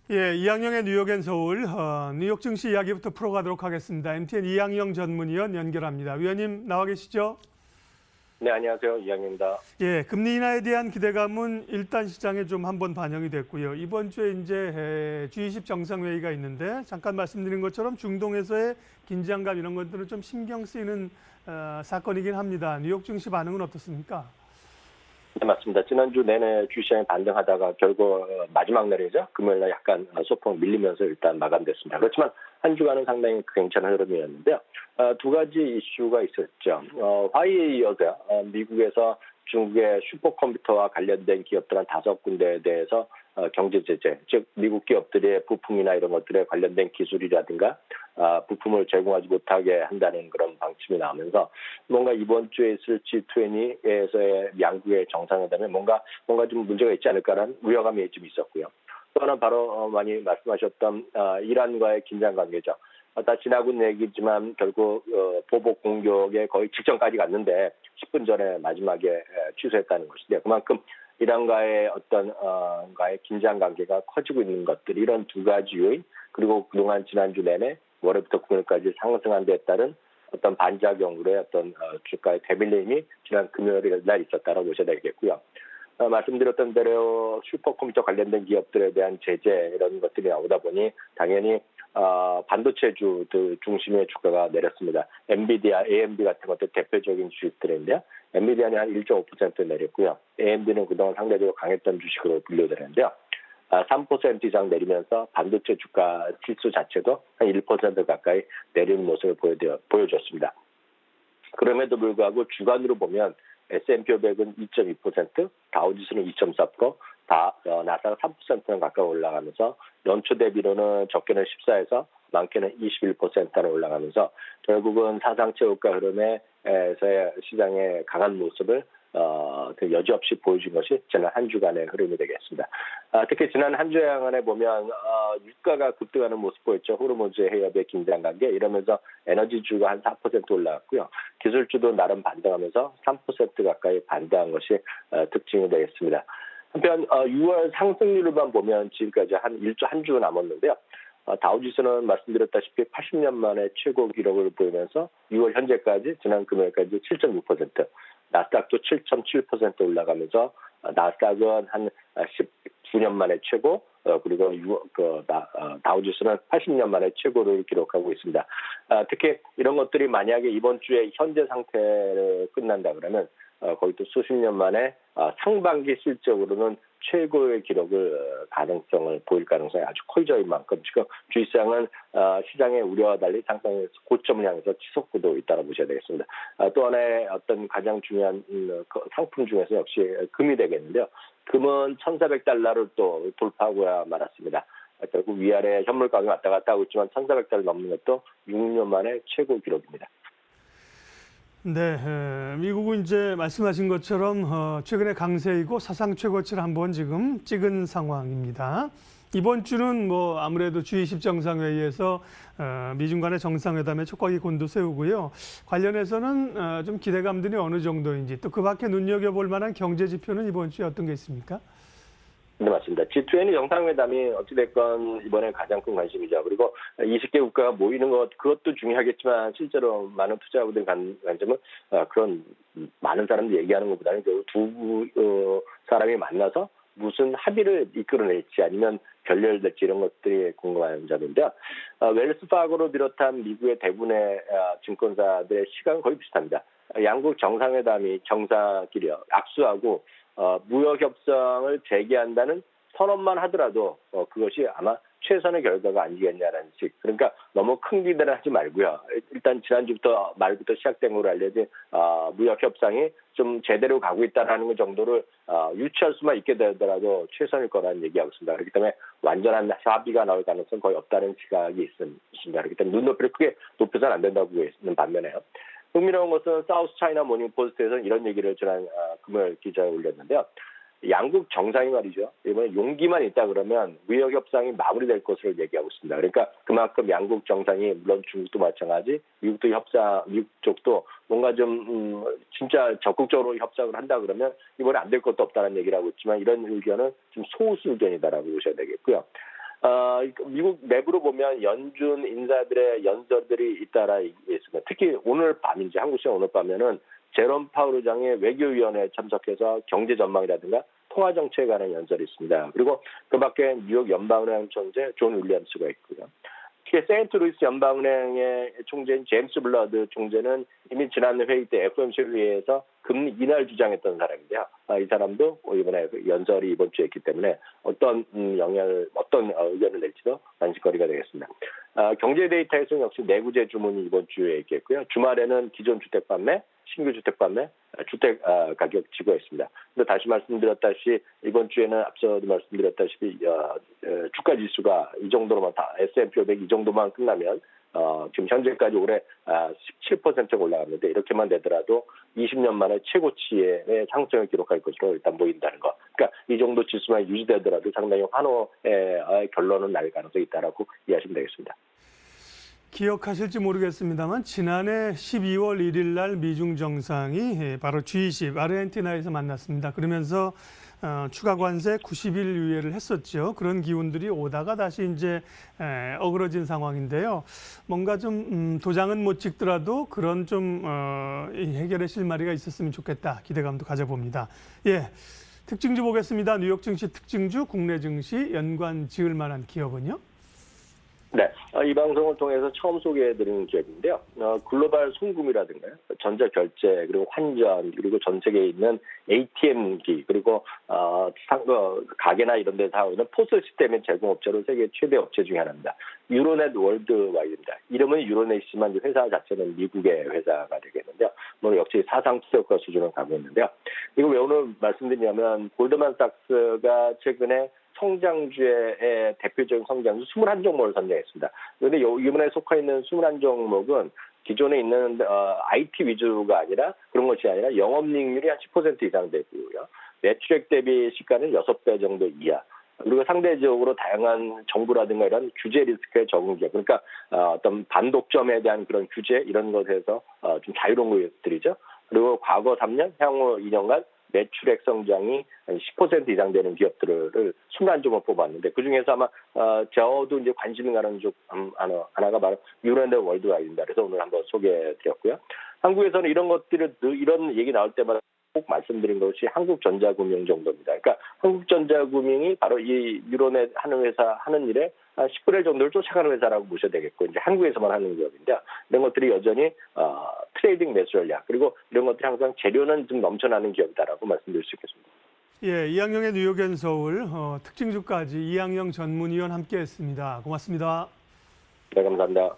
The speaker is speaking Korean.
예, 이항영의 뉴욕 앤 서울, 뉴욕 증시 이야기부터 풀어가도록 하겠습니다. MTN 이항영 전문위원 연결합니다. 위원님 나와 계시죠? 네, 안녕하세요. 이양입니다. 예, 금리 인하에 대한 기대감은 일단 시장에 좀 한번 반영이 됐고요. 이번 주에 이제 G20 정상회의가 있는데 잠깐 말씀드린 것처럼 중동에서의 긴장감 이런 것들은 좀 신경 쓰이는 사건이긴 합니다. 뉴욕 증시 반응은 어떻습니까? 네, 맞습니다. 지난주 내내 주시장이 반등하다가 결국 마지막 날이죠. 금요일날 약간 소폭 밀리면서 일단 마감됐습니다. 그렇지만 한 주간은 상당히 괜찮은 흐름이었는데요. 두 가지 이슈가 있었죠. 화웨이에 이어서 미국에서 중국의 슈퍼컴퓨터와 관련된 기업들 한 5군데에 대해서 경제 제재, 즉 미국 기업들의 부품이나 이런 것들에 관련된 기술이라든가 부품을 제공하지 못하게 한다는 그런 방침이 나오면서 뭔가 이번 주에 있을 G20에서의 양국의 정상회담에 뭔가 좀 문제가 있지 않을까라는 우려감이 좀 있었고요. 또 하나 바로 많이 말씀하셨던 이란과의 긴장 관계죠. 다 지나군 얘기지만 결국 보복 공격에 거의 직전까지 갔는데 10분 전에 마지막에 취소했다는 것인데 그만큼 이란과의 과의 긴장 관계가 커지고 있는 것들 이런 두 가지 요인 그리고 그동안 지난주 내내 월요일부터 금요일까지 상승한 데 따른 반작용으로의 주가의 대빌림이 지난 금요일 날 있었다고 보셔야 되겠고요. 말씀드렸던 대로 슈퍼컴퓨터 관련된 기업들에 대한 제재 이런 것들이 나오다 보니 당연히 반도체주 중심의 주가가 내렸습니다. 엔비디아, AMD 같은 것도 대표적인 주식들인데요. 엔비디아는 한 1.5% 내렸고요. AMD는 그동안 상대적으로 강했던 주식으로 분류되는데요. 3% 이상 내리면서 반도체 주가 지수 자체도 한 1% 가까이 내리는 모습을 보여줬습니다. 그럼에도 불구하고 주간으로 보면 S&P 500은 2.2%, 다우지수는 2.4%, 나스닥은 3%는 가까이 올라가면서 연초 대비로는 적게는 14에서 많게는 21%로 올라가면서 결국은 사상 최고가 흐름에서의 시장의 강한 모습을 여지없이 보여준 것이 지난 한 주간의 흐름이 되겠습니다. 특히 지난 한 주간에 보면 유가가 급등하는 모습 보였죠. 호르무즈 해협의 긴장 관계 이러면서 에너지주가 한 4% 올라갔고요. 기술주도 나름 반등하면서 3% 가까이 반등한 것이 특징이 되겠습니다. 한편 6월 상승률만 보면 지금까지 한 주 남았는데요. 다우지수는 말씀드렸다시피 80년 만에 최고 기록을 보이면서 6월 현재까지 지난 금요일까지 7.6%, 나스닥도 7.7% 올라가면서 나스닥은 한 19년 만에 최고, 그리고 다우지수는 80년 만에 최고를 기록하고 있습니다. 특히 이런 것들이 만약에 이번 주에 현재 상태를 끝난다 그러면 거의 또 수십 년 만에 상반기 실적으로는 최고의 기록을 가능성을 보일 가능성이 아주 커져일 만큼 지금 주식시장은 시장의 우려와 달리 상당히 고점을 향해서 치솟고도 있다고 보셔야 되겠습니다. 또 하나의 가장 중요한 상품 중에서 역시 금이 되겠는데요. 금은 $1,400를 또 돌파하고야 말았습니다. 결국 위아래 현물 가격이 왔다 갔다 하고 있지만 $1,400 넘는 것도 6년 만에 최고 기록입니다. 네, 미국은 이제 말씀하신 것처럼 최근에 강세이고 사상 최고치를 한번 지금 찍은 상황입니다. 이번 주는 뭐 아무래도 G20 정상회의에서 미중 간의 정상회담에 촉각이 곤두세우고요. 관련해서는 좀 기대감들이 어느 정도인지 또 그 밖에 눈여겨볼 만한 경제 지표는 이번 주에 어떤 게 있습니까? 네, 맞습니다. G20 정상회담이 어찌됐건 이번에 가장 큰 관심이죠. 그리고 20개 국가가 모이는 그것도 중요하겠지만 실제로 많은 투자자분들 관점은 그런 많은 사람들이 얘기하는 것보다는 두 사람이 만나서 무슨 합의를 이끌어낼지 아니면 결렬될지 이런 것들이 궁금한 점인데요. 웰스파고를 비롯한 미국의 대부분의 증권사들의 시간은 거의 비슷합니다. 양국 정상회담이 정상끼리 악수하고 무역 협상을 재개한다는 선언만 하더라도 그것이 아마 최선의 결과가 아니겠냐라는 식. 그러니까 너무 큰 기대는 하지 말고요. 일단 지난주부터 말부터 시작된 걸로 알려진 무역 협상이 좀 제대로 가고 있다라는 것 정도를 유추할 수만 있게 되더라도 최선일 거라는 얘기하고 있습니다. 그렇기 때문에 완전한 합의가 나올 가능성은 거의 없다는 시각이 있습니다. 그렇기 때문에 눈높이를 크게 높여서는 안 된다고 보고 있는 반면에요. 흥미로운 것은 사우스 차이나 모닝 포스트에서는 이런 얘기를 지난 금요일 기사에 올렸는데요. 양국 정상이 말이죠. 이번에 용기만 있다 그러면 무역 협상이 마무리될 것으로 얘기하고 있습니다. 그러니까 그만큼 양국 정상이 물론 중국도 마찬가지, 미국 쪽도 뭔가 좀 진짜 적극적으로 협상을 한다 그러면 이번에 안 될 것도 없다는 얘기를 하고 있지만 이런 의견은 좀 소수 의견이다라고 보셔야 되겠고요. 미국 내부로 보면 연준 인사들의 연설들이 잇따라 있습니다. 특히 오늘 밤인지 한국 시간 오늘 밤에는 제롬 파월 의장의 외교위원회에 참석해서 경제 전망이라든가 통화 정책에 관한 연설이 있습니다. 그리고 그밖에 뉴욕 연방은행 총재 존 윌리엄스가 있고요. 특히 세인트루이스 연방은행의 총재인 제임스 블러드 총재는 이미 지난 회의 때 FOMC 회의에서 금리 인하를 주장했던 사람인데요. 이 사람도 이번에 연설이 이번 주에 있기 때문에 어떤 의견을 낼지도 관심거리가 되겠습니다. 경제 데이터에서는 역시 내구재 주문이 이번 주에 있겠고요. 주말에는 기존 주택 판매, 신규 주택 판매, 주택 가격 지고했습니다. 근데 다시 말씀드렸다시피 이번 주에는 앞서도 말씀드렸다시피 주가 지수가 이 정도로만 다 S&P 500 이 정도만 끝나면 지금 현재까지 올해 17%가 올라갔는데 이렇게만 되더라도 20년 만에 최고치의 상승을 기록할 것으로 일단 보인다는 거. 그러니까 이 정도 지수만 유지되더라도 상당히 환호의 결론은 날 가능성이 있다라고 이해하시면 되겠습니다. 기억하실지 모르겠습니다만 지난해 12월 1일 날 미중 정상이 바로 G20 아르헨티나에서 만났습니다. 그러면서 추가 관세 90일 유예를 했었죠. 그런 기운들이 오다가 다시 이제 어그러진 상황인데요. 뭔가 좀 도장은 못 찍더라도 그런 좀 해결의 실마리가 있었으면 좋겠다 기대감도 가져봅니다. 예, 특징주 보겠습니다. 뉴욕 증시 특징주, 국내 증시 연관 지을 만한 기업은요? 네, 이 방송을 통해서 처음 소개해드리는 기업인데요. 글로벌 송금이라든가 전자결제 그리고 환전 그리고 전 세계에 있는 ATM기 그리고 가게나 이런 데서 하고 있는 포스 시스템의 제공업체로 세계 최대 업체 중에 하나입니다. 유로넷 월드와이드입니다. 이름은 유로넷이지만 회사 자체는 미국의 회사가 되겠는데요. 뭐 역시 사상 최저가 수준을 가고 있는데요. 이거 왜 오늘 말씀드리냐면 골드만삭스가 최근에 성장주의 대표적인 성장주 21종목을 선정했습니다. 그런데 이번에 속해 있는 21종목은 기존에 있는 IT 위주가 아니라 그런 것이 아니라 영업이익률이 한 10% 이상 되고요. 매출액 대비 시가는 6배 정도 이하. 그리고 상대적으로 다양한 정부라든가 이런 규제 리스크에 적은 기업. 그러니까 어떤 반독점에 대한 그런 규제 이런 것에서 좀 자유로운 것들이죠. 그리고 과거 3년, 향후 2년간 매출액 성장이 한 10% 이상 되는 기업들을 21종을 뽑았는데 그중에서 아마 저도 이제 관심이 가는 쪽 하나가 바로 유로넷 월드와이드입니다. 그래서 오늘 한번 소개해드렸고요. 한국에서는 이런 것들을 이런 얘기 나올 때마다 꼭 말씀드린 것이 한국전자금융 정도입니다. 그러니까 한국전자금융이 바로 이 유로넷 하는 회사 하는 일에 10분의 1 정도를 쫓아가는 회사라고 보셔야 되겠고 이제 한국에서만 하는 기업인데 이런 것들이 여전히 트레이딩 매수 전략 그리고 이런 것들이 항상 재료는 좀 넘쳐나는 기업이다라고 말씀드릴 수 있겠습니다. 예, 이항영의 뉴욕엔 서울 특징주까지 이항영 전문위원 함께했습니다. 고맙습니다. 네, 감사합니다.